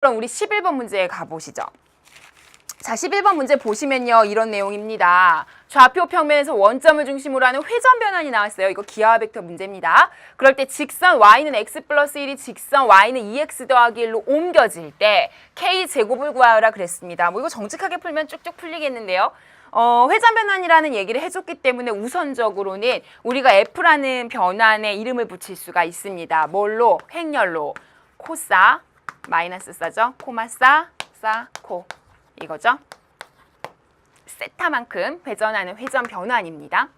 그럼 우리 11번 문제에 가보시죠. 자, 11번 문제 보시면요. 이런 내용입니다. 좌표 평면에서 원점을 중심으로 하는 회전 변환이 나왔어요. 이거 기하와 벡터 문제입니다. 그럴 때 직선 y는 x 플러스 1이 직선 y는 2x 더하기 1로 옮겨질 때 k제곱을 구하라 그랬습니다. 뭐 이거 정직하게 풀면 쭉쭉 풀리겠는데요. 회전 변환이라는 얘기를 해줬기 때문에 우선적으로는 우리가 f라는 변환에 이름을 붙일 수가 있습니다. 뭘로? 횡렬로. 코사, 마이너스 싸죠? 코마사, 사, 코. 이거죠. 세타만큼 회전하는 회전 변환입니다.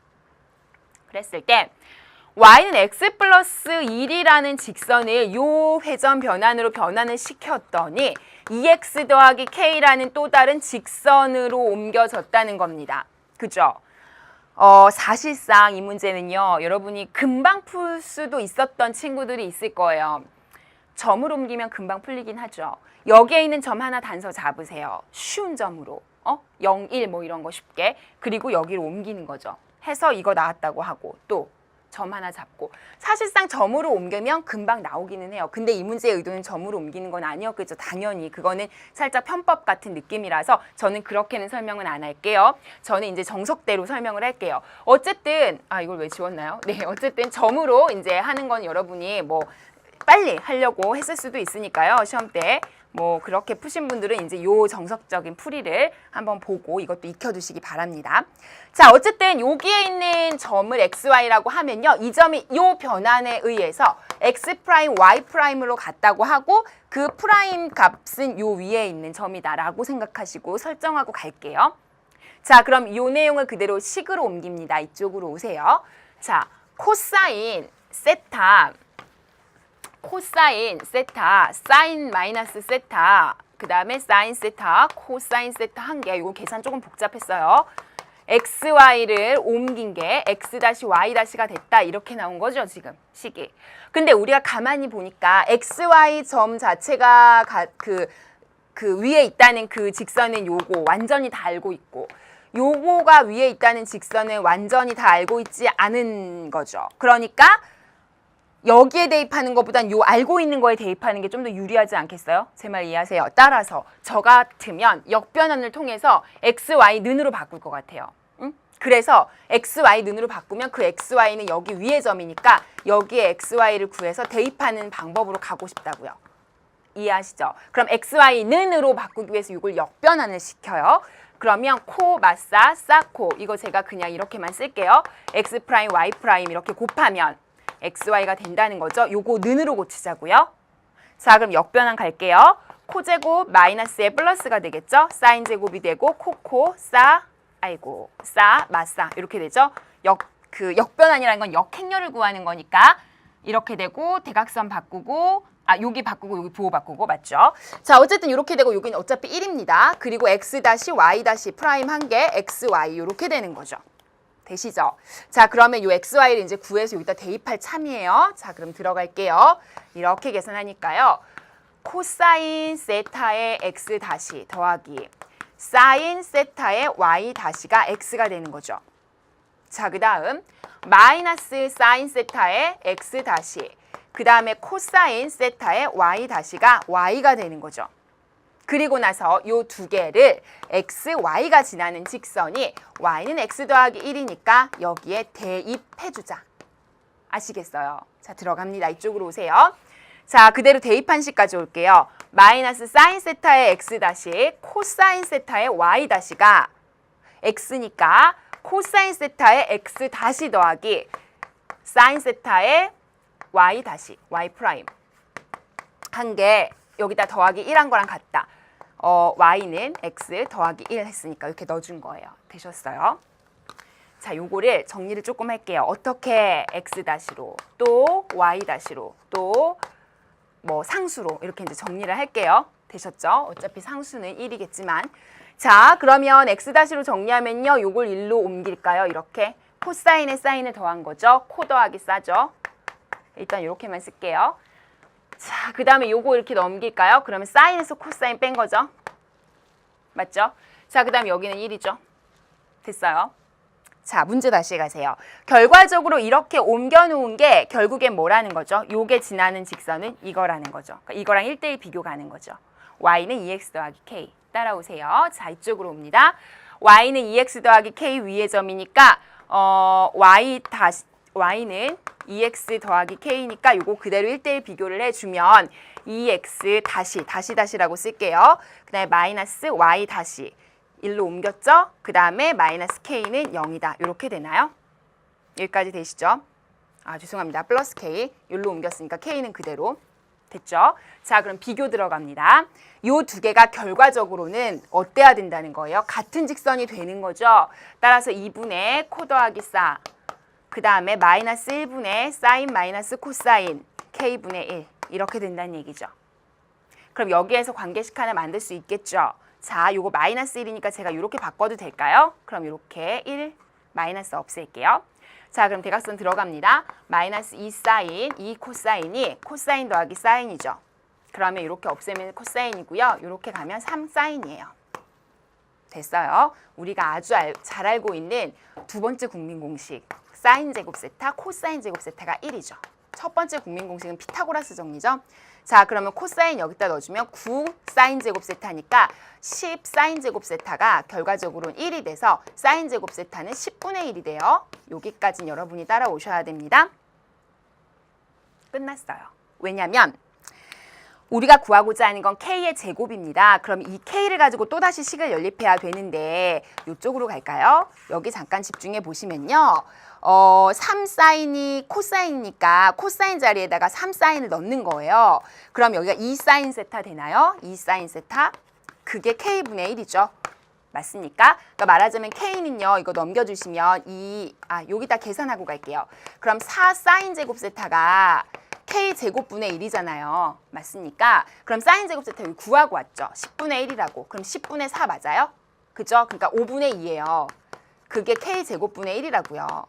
그랬을 때 y는 x 플러스 1이라는 직선을 요 회전 변환으로 변환을 시켰더니 2x 더하기 k라는 또 다른 직선으로 옮겨졌다는 겁니다. 그죠? 사실상 이 문제는요. 여러분이 금방 풀 수도 있었던 친구들이 있을 거예요. 점을 옮기면 금방 풀리긴 하죠. 여기에 있는 점 하나 단서 잡으세요. 쉬운 점으로. 0, 1 뭐 이런 거 쉽게. 그리고 여기로 옮기는 거죠. 해서 이거 나왔다고 하고 또 점 하나 잡고. 사실상 점으로 옮기면 금방 나오기는 해요. 근데 이 문제의 의도는 점으로 옮기는 건 아니었겠죠. 당연히. 그거는 살짝 편법 같은 느낌이라서 저는 그렇게는 설명은 안 할게요. 저는 이제 정석대로 설명을 할게요. 어쨌든 이걸 왜 지웠나요? 네, 어쨌든 점으로 이제 하는 건 여러분이 뭐 빨리 하려고 했을 수도 있으니까요. 시험 때 뭐 그렇게 푸신 분들은 이제 요 정석적인 풀이를 한번 보고 이것도 익혀두시기 바랍니다. 자, 어쨌든 여기에 있는 점을 xy라고 하면요. 이 점이 요 변환에 의해서 x 프라임 y 프라임으로 갔다고 하고 그 프라임 값은 요 위에 있는 점이다라고 생각하시고 설정하고 갈게요. 자, 그럼 이 내용을 그대로 식으로 옮깁니다. 이쪽으로 오세요. 자, 코사인 세타, 코사인 세타, 사인 마이너스 세타, 그 다음에 사인 세타, 코사인 세타 한 개. 이거 계산 조금 복잡했어요. xy를 옮긴 게 x-y-가 됐다. 이렇게 나온 거죠, 지금 식이. 근데 우리가 가만히 보니까 xy 점 자체가 그 위에 있다는 그 직선은 요거 완전히 다 알고 있고 요거가 위에 있다는 직선은 완전히 다 알고 있지 않은 거죠. 그러니까 여기에 대입하는 것보단 요 알고 있는 거에 대입하는 게 좀 더 유리하지 않겠어요? 제 말 이해하세요? 따라서 저 같으면 역변환을 통해서 x, y 는으로 바꿀 것 같아요. 응? 그래서 x, y 는으로 바꾸면 그 x, y는 여기 위에 점이니까 여기에 x, y를 구해서 대입하는 방법으로 가고 싶다고요. 이해하시죠? 그럼 x, y 는으로 바꾸기 위해서 이걸 역변환을 시켜요. 그러면 코, 마사, 사코 이거 제가 그냥 이렇게만 쓸게요. x 프라임, y 프라임 이렇게 곱하면 xy가 된다는 거죠. 요거 는으로 고치자고요. 자, 그럼 역변환 갈게요. 코제곱 마이너스에 플러스가 되겠죠. 사인 제곱이 되고 코코, 사, 마사 이렇게 되죠. 역변환이라는 건 역행렬을 구하는 거니까 이렇게 되고 대각선 바꾸고 여기 바꾸고 여기 부호 바꾸고 맞죠? 자, 어쨌든 이렇게 되고 여기는 어차피 1입니다. 그리고 x-y- 프라임 한 개 xy 이렇게 되는 거죠. 되시죠? 자, 그러면 요 xy를 이제 구해서 여기다 대입할 참이에요. 자, 그럼 들어갈게요. 이렇게 계산하니까요. 코사인 세타의 x 다시 더하기 사인 세타의 y 다시가 x가 되는 거죠. 자, 그 다음 마이너스 사인 세타의 x 다시 그 다음에 코사인 세타의 y 다시가 y가 되는 거죠. 그리고 나서 요 두 개를 x, y가 지나는 직선이 y는 x 더하기 1이니까 여기에 대입해주자. 아시겠어요? 자, 들어갑니다. 이쪽으로 오세요. 자, 그대로 대입한 식까지 올게요. 마이너스 사인 세타의 x 다시 코사인 세타의 y 다시가 x니까 코사인 세타의 x 다시 더하기 사인 세타의 y 다시 y 프라임 한 개 여기다 더하기 1한 거랑 같다. y는 x 더하기 1 했으니까 이렇게 넣어준 거예요. 되셨어요? 자, 요거를 정리를 조금 할게요. 어떻게 x-로 또 y-로 또 뭐 상수로 이렇게 이제 정리를 할게요. 되셨죠? 어차피 상수는 1이겠지만 자, 그러면 x-로 정리하면요. 요걸 1로 옮길까요? 이렇게 코사인에 사인을 더한 거죠. 코 더하기 싸죠. 일단 이렇게만 쓸게요. 자, 그 다음에 요거 이렇게 넘길까요? 그러면 사인에서 코사인 뺀 거죠. 맞죠? 자, 그 다음에 여기는 1이죠. 됐어요? 자, 문제 다시 가세요. 결과적으로 이렇게 옮겨놓은 게 결국엔 뭐라는 거죠? 요게 지나는 직선은 이거라는 거죠. 그러니까 이거랑 1대1 비교 가는 거죠. y는 2x 더하기 k. 따라오세요. 자, 이쪽으로 옵니다. y는 2x 더하기 k 위의 점이니까 y는 2x 더하기 k니까 요거 그대로 1대1 비교를 해주면 2x 다시라고 쓸게요. 그 다음에 마이너스 y 다시 1로 옮겼죠? 그 다음에 마이너스 k는 0이다. 이렇게 되나요? 여기까지 되시죠? 죄송합니다. 플러스 k 1로 옮겼으니까 k는 그대로 됐죠? 자, 그럼 비교 들어갑니다. 요 두 개가 결과적으로는 어때야 된다는 거예요? 같은 직선이 되는 거죠? 따라서 2분의 코 더하기 사, 그 다음에 마이너스 1분의 사인 마이너스 코사인 k분의 1 이렇게 된다는 얘기죠. 그럼 여기에서 관계식 하나 만들 수 있겠죠? 자, 요거 마이너스 1이니까 제가 이렇게 바꿔도 될까요? 그럼 이렇게 1 마이너스 없앨게요. 자, 그럼 대각선 들어갑니다. 마이너스 2 사인, 2 코사인이 코사인 더하기 사인이죠. 그러면 이렇게 없애면 코사인이고요. 이렇게 가면 3 사인이에요. 됐어요. 우리가 아주 잘 알고 있는 두 번째 국민 공식. 사인 제곱 세타, 코사인 제곱 세타가 1이죠. 첫 번째 국민 공식은 피타고라스 정리죠. 자, 그러면 코사인 여기다 넣어주면 9 사인 제곱 세타니까 10 사인 제곱 세타가 결과적으로는 1이 돼서 사인 제곱 세타는 10분의 1이 돼요. 여기까지는 여러분이 따라오셔야 됩니다. 끝났어요. 왜냐면 우리가 구하고자 하는 건 k의 제곱입니다. 그럼 이 k를 가지고 또다시 식을 연립해야 되는데 이쪽으로 갈까요? 여기 잠깐 집중해 보시면요. 3사인이 코사인이니까 코사인 자리에다가 3사인을 넣는 거예요. 그럼 여기가 2사인 세타 되나요? 2사인 세타. 그게 k분의 1이죠. 맞습니까? 그러니까 말하자면 k는요. 이거 넘겨주시면 여기다 계산하고 갈게요. 그럼 4사인 제곱 세타가 k 제곱분의 1이잖아요. 맞습니까? 그럼 사인 제곱 세타 여기 구하고 왔죠. 10분의 1이라고. 그럼 10분의 4 맞아요? 그죠? 그러니까 5분의 2예요. 그게 k 제곱분의 1이라고요.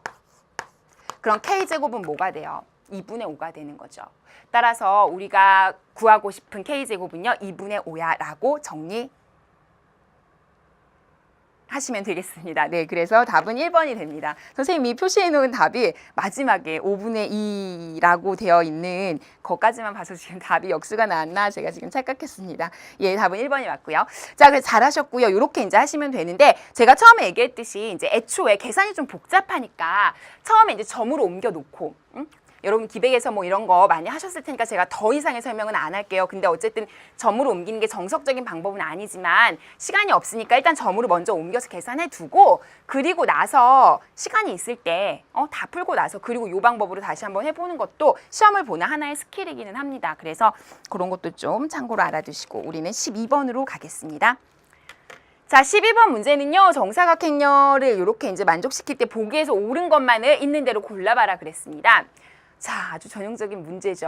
그럼 k 제곱은 뭐가 돼요? 2분의 5가 되는 거죠. 따라서 우리가 구하고 싶은 k 제곱은요. 2분의 5야 라고 정리 하시면 되겠습니다. 네, 그래서 답은 1번이 됩니다. 선생님이 표시해 놓은 답이 마지막에 5분의 2라고 되어 있는 것까지만 봐서 지금 답이 역수가 나왔나 제가 지금 착각했습니다. 예, 답은 1번이 맞고요. 자, 그래서 잘하셨고요. 이렇게 이제 하시면 되는데 제가 처음에 얘기했듯이 이제 애초에 계산이 좀 복잡하니까 처음에 이제 점으로 옮겨 놓고 여러분 기백에서 뭐 이런 거 많이 하셨을 테니까 제가 더 이상의 설명은 안 할게요. 근데 어쨌든 점으로 옮기는 게 정석적인 방법은 아니지만 시간이 없으니까 일단 점으로 먼저 옮겨서 계산해 두고 그리고 나서 시간이 있을 때 다 풀고 나서 그리고 이 방법으로 다시 한번 해보는 것도 시험을 보는 하나의 스킬이기는 합니다. 그래서 그런 것도 좀 참고로 알아두시고 우리는 12번으로 가겠습니다. 자, 12번 문제는요. 정사각형렬을 이렇게 이제 만족시킬 때 보기에서 옳은 것만을 있는 대로 골라봐라 그랬습니다. 자, 아주 전형적인 문제죠.